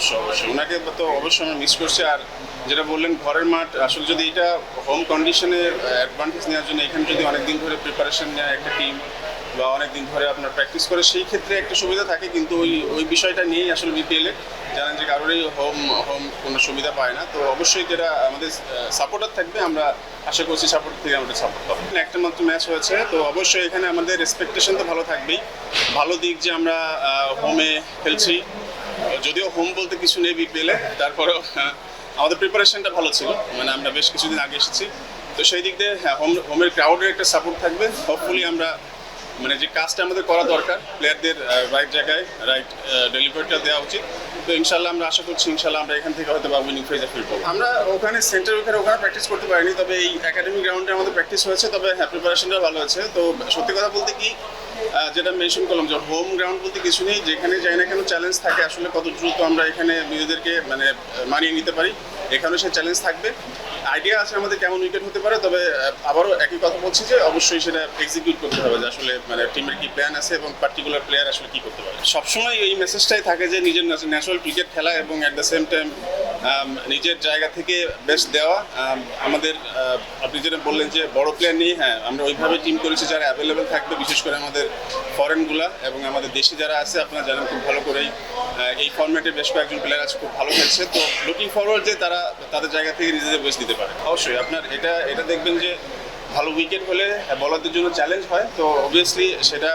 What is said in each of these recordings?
অবশ্যই ওনাকে তো অবশ্যই আমরা মিস করছি। আর যেটা বললেন ঘরের মাঠ, আসলে যদি এটা হোম কন্ডিশনে অ্যাডভান্টেজ নেওয়ার জন্য এখানে যদি অনেকদিন ধরে প্রিপারেশন নেয় একটা টিম বা অনেকদিন ধরে আপনার প্র্যাকটিস করে, সেই ক্ষেত্রে একটা সুবিধা থাকে। কিন্তু ওই বিষয়টা নিয়েই আসলে বিপিএলে জানেন যে কারোরই হোম কোনো সুবিধা পায় না। তো অবশ্যই যেটা আমাদের সাপোর্টার থাকবে, আমরা আশা করছি সাপোর্ট থেকে আমাদের সাপোর্ট পাবো। একটা মাত্র ম্যাচ হয়েছে, তো অবশ্যই এখানে আমাদের এক্সপেকটেশন তো ভালো থাকবেই। ভালো দিক যে আমরা হোমে খেলছি, যদিও হোম বলতে কিছু নেই বিপিএলে, তারপরেও আমাদের প্রিপারেশনটা ভালো ছিল, মানে আমরা বেশ কিছুদিন আগে এসেছি। তো সেই দিক দিয়ে হ্যাঁ, হোমের ক্রাউডের একটা সাপোর্ট থাকবে। হোপফুলি আমরা মানে যে কাজটা আমাদের করা দরকার, প্লেয়ারদের রাইট জায়গায় রাইট ডেলিভারিটা দেওয়া উচিত। তো ইনশাল্লাহ আমরা আশা করছি ইনশাল্লাহ আমরা এখান থেকে হয়তো বা উইনিং ফেজে ফিরবো। আমরা ওখানে ওখানে প্র্যাকটিস করতে পারিনি, তবে এই একাডেমিক গ্রাউন্ডে আমাদের প্র্যাকটিস হয়েছে। তবে হ্যাঁ, প্রিপারেশনটা ভালো আছে। তো সত্যি কথা বলতে কি, যেটা মেনশন করলাম যে হোম গ্রাউন্ড বলতে কিছু নেই, যেখানে যাই না কেন চ্যালেঞ্জ থাকে আসলে কত দ্রুত আমরা এখানে নিজেদেরকে মানে মানিয়ে নিতে পারি, এখানেও সেই চ্যালেঞ্জ থাকবে। আইডিয়া আছে আমাদের কেমন উইকেট হতে পারে, তবে আবারও একই কথা বলছি যে অবশ্যই সেটা এক্সিকিউট করতে হবে, যে আসলে মানে টিমের কি প্ল্যান আছে এবং পার্টিকুলার প্লেয়ার আসলে কি করতে পারে। সবসময় এই মেসেজটাই থাকে যে নিজের ন্যাশনাল ক্রিকেট খেলা এবং অ্যাট দ্য সেম টাইম নিজের জায়গা থেকে বেস্ট দেওয়া। আমাদের আপনি যেটা বললেন যে বড় প্লেয়ার নিয়ে, হ্যাঁ আমরা ওইভাবে টিম করেছি যারা অ্যাভেলেবেল থাকবে, বিশেষ করে আমাদের ফরেনগুলা এবং আমাদের দেশি যারা আছে আপনারা জানেন খুব ভালো করেই এই ফরম্যাটে বেশ কয়েকজন প্লেয়ার আছে খুব ভালো খেলছে। তো লুকিং ফরওয়ার্ড যে তারা তাদের জায়গা থেকে নিজেদের বেস্ট দিতে পারে। অবশ্যই আপনার এটা দেখবেন যে ভালো উইকেট হলে বলারদের জন্য চ্যালেঞ্জ হয়, তো অবভিয়াসলি সেটা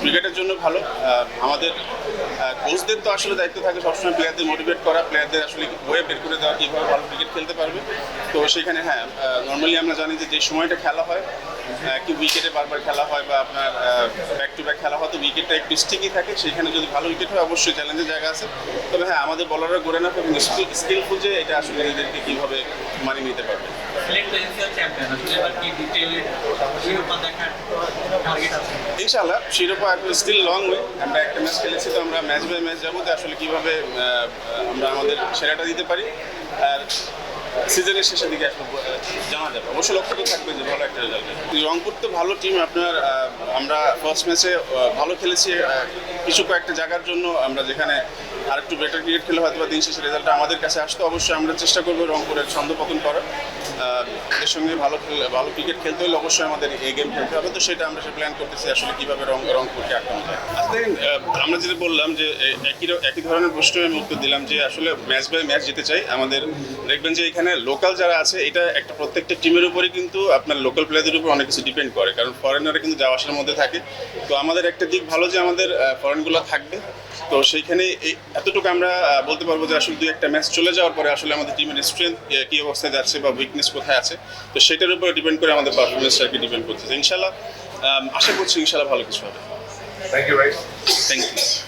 ক্রিকেটের জন্য ভালো। আমাদের কোচদের তো আসলে দায়িত্ব থাকে সবসময় প্লেয়ারদের মোটিভেট করা, প্লেয়ারদের আসলে ওয়ে বের করে দেওয়া কীভাবে ভালো ক্রিকেট খেলতে পারবে। তো সেখানে হ্যাঁ, নর্মালি আমরা জানি যে সময়টা খেলা হয় কি উইকেটে বারবার খেলা হয় বা আপনার ব্যাক টু ব্যাক খেলা হয়, তো উইকেটটা একটু স্টিকি থাকে। সেখানে যদি ভালো উইকেট হয় অবশ্যই চ্যালেঞ্জের জায়গা আছে। তবে হ্যাঁ, আমাদের বলাররা গড়ে না এবং স্কিলফুল যে এটা আসলে নিজেদেরকে কীভাবে মানিয়ে নিতে পারবে। ইনশাআল্লাহ শিরোপা স্টিল লং ওয়ে। আমরা একটা ম্যাচ খেলেছি, তো আমরা ম্যাচ বাই ম্যাচ যাবো আসলে কীভাবে আমরা আমাদের সেরাটা দিতে পারি। আর সিজনের শেষের দিকে আসলে জানা যাবে। অবশ্য লক্ষ্য তো থাকবে যে ভালো একটা রেজাল্ট। রংপুর তো ভালো টিম। আপনার আমরা ফার্স্ট ম্যাচে ভালো খেলেছি কিছু কয়েকটা জায়গার জন্য, আমরা যেখানে আরেকটু বেটার ক্রিকেট খেলে হয়তো বা দিন শেষে রেজাল্টটা আমাদের কাছে আসতো। অবশ্যই আমরা চেষ্টা করবো রংপুরের ছন্দপতন করার। এর সঙ্গে ভালো ক্রিকেট খেলতে হলে অবশ্যই আমাদের এই গেম খেলতে হবে। তো সেটা আমরা প্ল্যান করতেছি আসলে কীভাবে রংপুরকে আটকানো যায়। দেখেন, আমরা যেটা বললাম যে একই ধরনের প্রশ্ন আমি উত্তর দিলাম যে আসলে ম্যাচ বাই ম্যাচ যেতে চাই। আমাদের দেখবেন যে এখানে লোকাল যারা আছে, এটা একটা প্রত্যেকটা টিমের উপরে কিন্তু আপনার লোকাল প্লেয়ারদের উপর অনেক কিছু ডিপেন্ড করে, কারণ ফরেনাররা কিন্তু যাওয়া আসার মধ্যে থাকে। তো আমাদের একটা দিক ভালো যে আমাদের ফরেনগুলো থাকবে। তো সেইখানে এতটুকু আমরা বলতে পারবো যে আসলে দুই একটা ম্যাচ চলে যাওয়ার পরে আসলে আমাদের টিমের স্ট্রেংথ কী অবস্থায় যাচ্ছে বা উইকনেস কোথায় আছে, তো সেটার উপরে ডিপেন্ড করে আমাদের পারফরমেন্সটাকে ডিপেন্ড করতেছে। ইনশাল্লাহ আশা করছি ইনশাল্লাহ ভালো কিছু হবে। Thank you. Thank you.